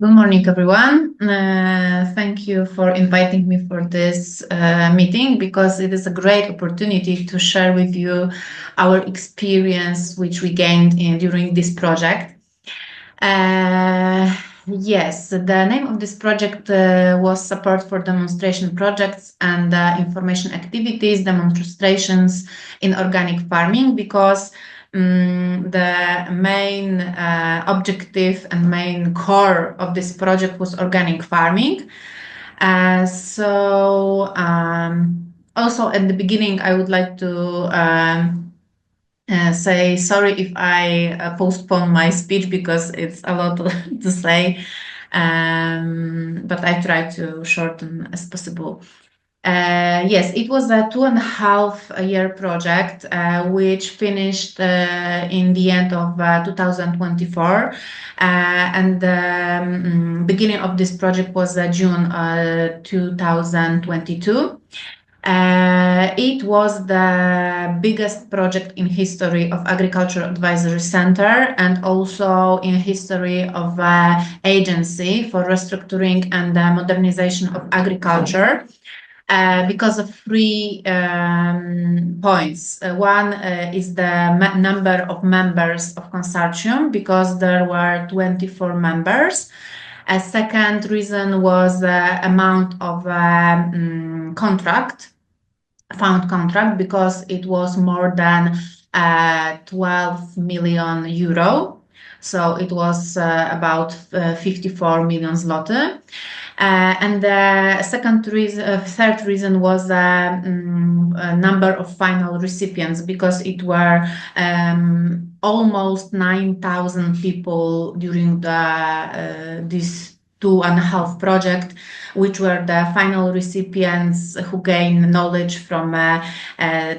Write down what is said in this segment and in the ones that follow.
Good morning, everyone. Thank you for inviting me for this meeting because it is a great opportunity to share with you our experience which we gained during this project. Yes, the name of this project was Support for Demonstration Projects and Information Activities, Demonstrations in Organic Farming, because the main objective and main core of this project was organic farming. Also at the beginning, I would like to say sorry if I postpone my speech because it's a lot to say, but I try to shorten as possible. Yes, it was a 2.5 year project, which finished in the end of 2024. And the beginning of this project was June 2022. It was the biggest project in history of Agriculture Advisory Center and also in history of agency for restructuring and modernization of agriculture. Because of three points. One is the number of members of consortium, because there were 24 members. A second reason was the amount of found contract, because it was more than 12 million euro. So it was about 54 million zloty. And the third reason was the number of final recipients, because it were almost 9,000 people during this 2.5 project, which were the final recipients who gained knowledge from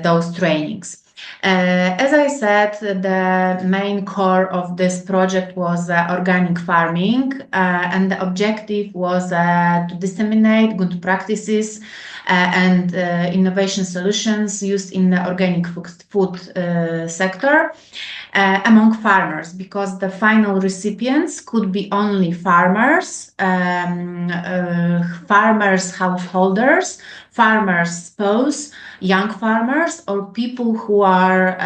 those trainings. As I said, the main core of this project was organic farming, and the objective was to disseminate good practices and innovation solutions used in the organic food sector among farmers, because the final recipients could be only farmers, farmers' householders, farmers' spouse, young farmers, or people who are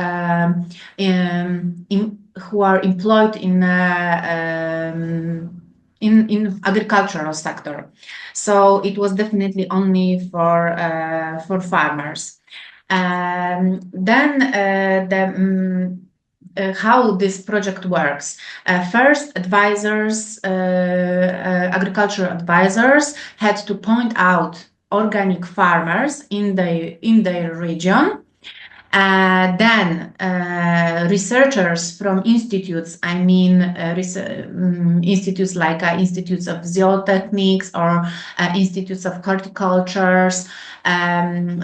employed in agricultural sector. So it was definitely only for farmers. How this project works. First, agricultural advisors had to point out organic farmers in their region. Then researchers from institutes, institutes like institutes of zootechnics or institutes of horticulture.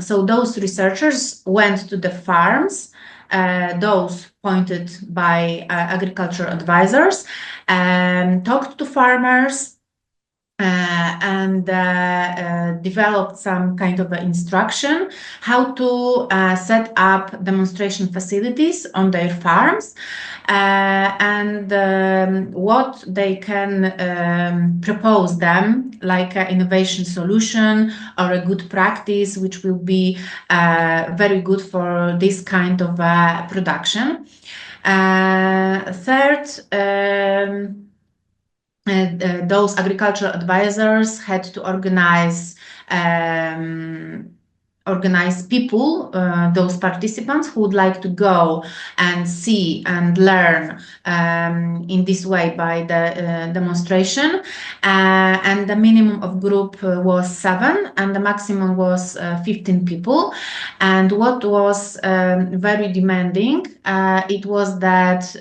So those researchers went to the farms, those pointed by agricultural advisors, talked to farmers, and developed some kind of instruction how to set up demonstration facilities on their farms, and what they can propose them, like an innovation solution or a good practice, which will be very good for this kind of production. Third, those agricultural advisors had to organize people, those participants who would like to go and see and learn in this way by the demonstration. And the minimum of group was 7 and the maximum was 15 people. And what was very demanding, it was that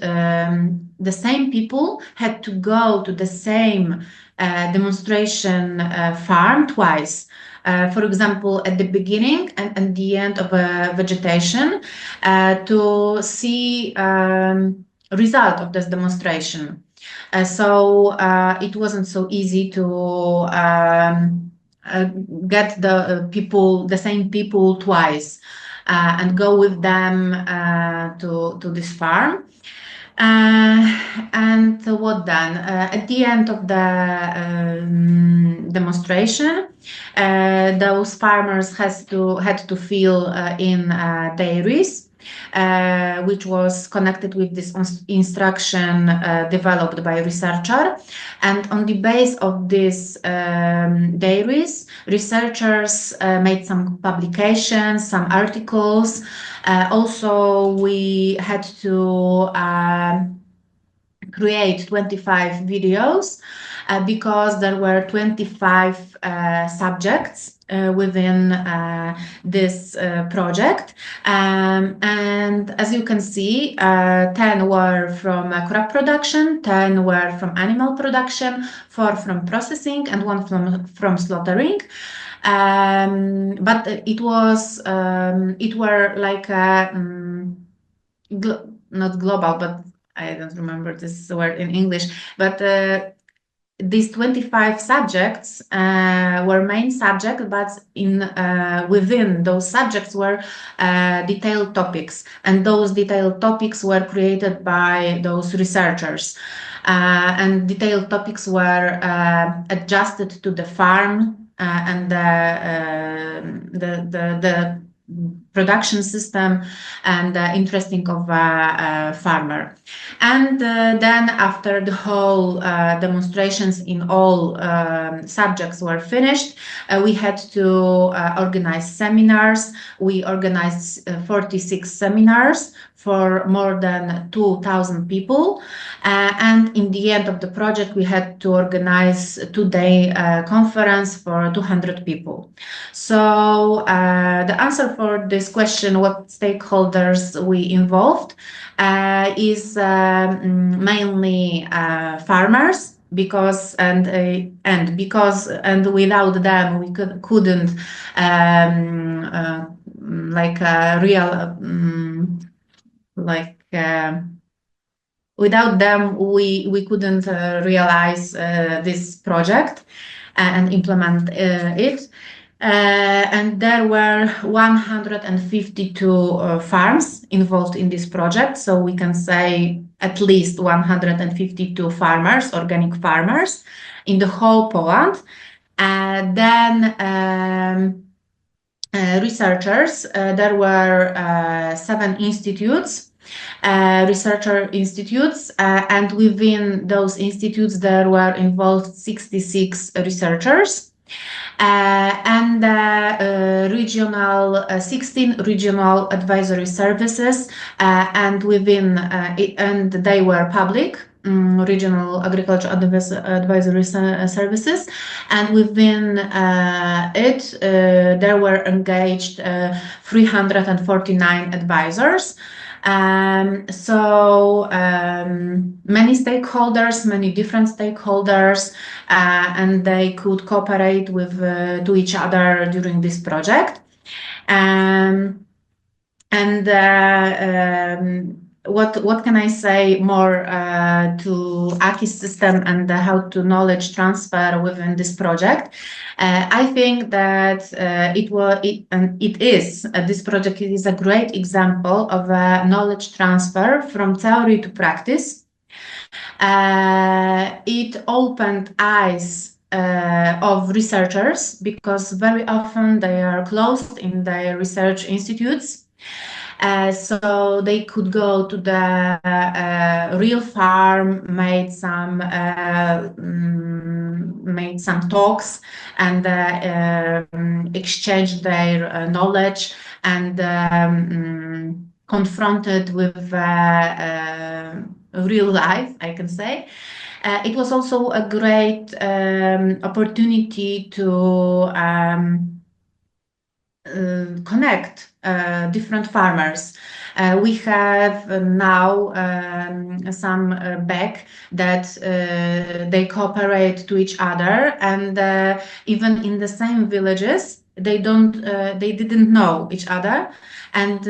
the same people had to go to the same demonstration farm twice. For example, at the beginning and at the end of vegetation, to see result of this demonstration. So it wasn't so easy to get the same people twice and go with them to this farm. And what then? At the end of the demonstration, those farmers had to fill in diaries, which was connected with this instruction developed by a researcher. And on the base of these diaries, researchers made some publications, some articles. Also, we had to create 25 videos because there were 25 subjects within this project. And as you can see, 10 were from crop production, 10 were from animal production, 4 from processing, and 1 from slaughtering. But it were like not global, but I don't remember this word in English, but these 25 subjects were main subjects, but within those subjects were detailed topics, and those detailed topics were created by those researchers. And detailed topics were adjusted to the farm and the production system and interesting of a farmer. And then after the whole demonstrations in all subjects were finished, we had to organize seminars. We organized 46 seminars for more than 2,000 people. And in the end of the project, we had to organize a two-day conference for 200 people. So the answer for this question, what stakeholders we involved, is mainly farmers, because and without them we couldn't like real like without them we couldn't realize this project and implement it. And there were 152 farms involved in this project. So we can say at least 152 farmers, organic farmers, in the whole Poland. Then researchers, there were 7 institutes, researcher institutes, and within those institutes there were involved 66 researchers. And 16 regional advisory services, and within and they were public regional agriculture advisory services, and within it there were engaged 349 advisors. Many stakeholders, many different stakeholders, and they could cooperate with to each other during this project. What can I say more to Aki's system and how to knowledge transfer within this project? I think that this project is a great example of a knowledge transfer from theory to practice. It opened eyes of researchers, because very often they are closed in their research institutes. So they could go to the real farm, made some talks, and exchanged their knowledge, and confronted with real life, I can say. It was also a great opportunity to connect different farmers. We have now some back that they cooperate to each other, and even in the same villages they didn't know each other, and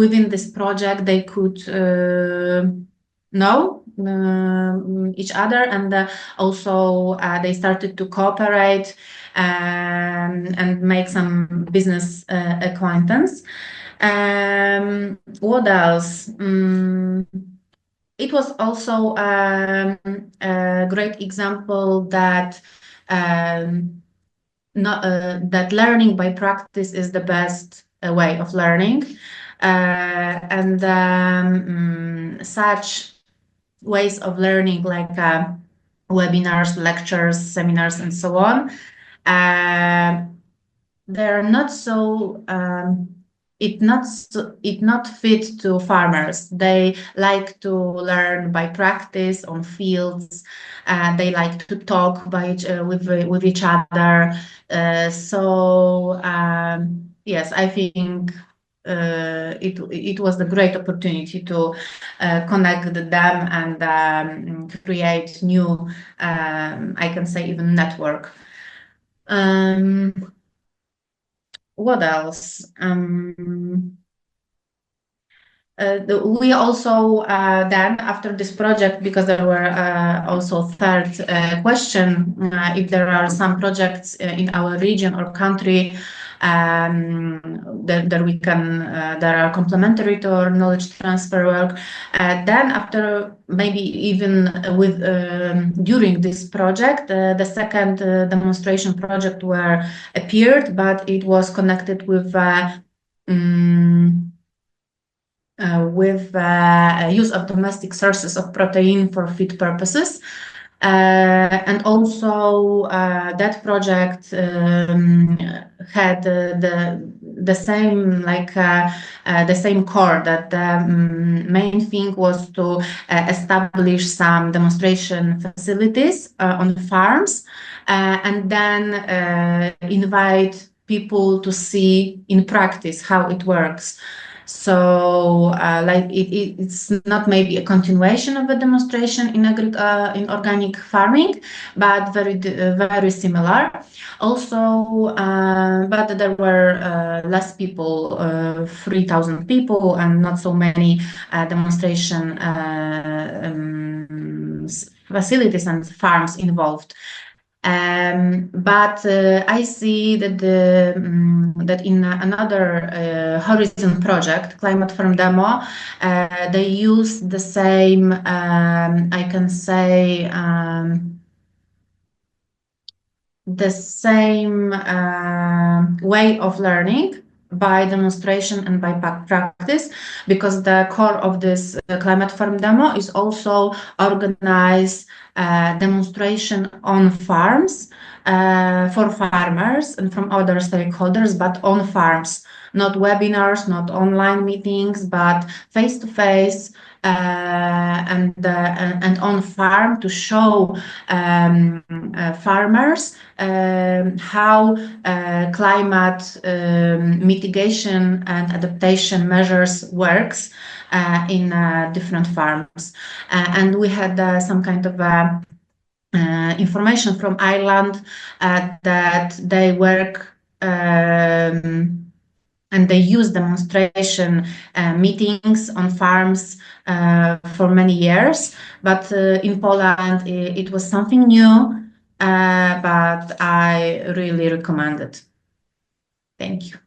within this project they could know each other, and also they started to cooperate and make some business acquaintance. What else? it was also a great example that that learning by practice is the best way of learning, and such ways of learning like webinars, lectures, seminars, and so on. They're not so it not fit to farmers. They like to learn by practice on fields. They like to talk with each other. Yes, I think it was a great opportunity to connect them and create new, I can say, even network. What else? We also then after this project, because there were also third question, if there are some projects in our region or country that we can that are complementary to our knowledge transfer work. Then after maybe even with during this project, the second demonstration project were appeared, but it was connected with use of domestic sources of protein for feed purposes. And also that project had the same the same core, that the main thing was to establish some demonstration facilities on farms, and then invite people to see in practice how it works. So it's not maybe a continuation of a demonstration in organic farming, but very similar. Also, but there were less people, 3,000 people, and not so many demonstration facilities and farms involved. But I see that that in another Horizon project, Climate Farm Demo, they use the same, I can say, the same way of learning by demonstration and by practice, because the core of this Climate Farm Demo is also organize demonstration on farms for farmers and from other stakeholders, but on farms, not webinars, not online meetings, but face-to-face and on farm, to show farmers how climate mitigation and adaptation measures works in different farms. And we had some kind of information from Ireland that they work and they use demonstration meetings on farms for many years. But in Poland, it was something new, but I really recommend it. Thank you.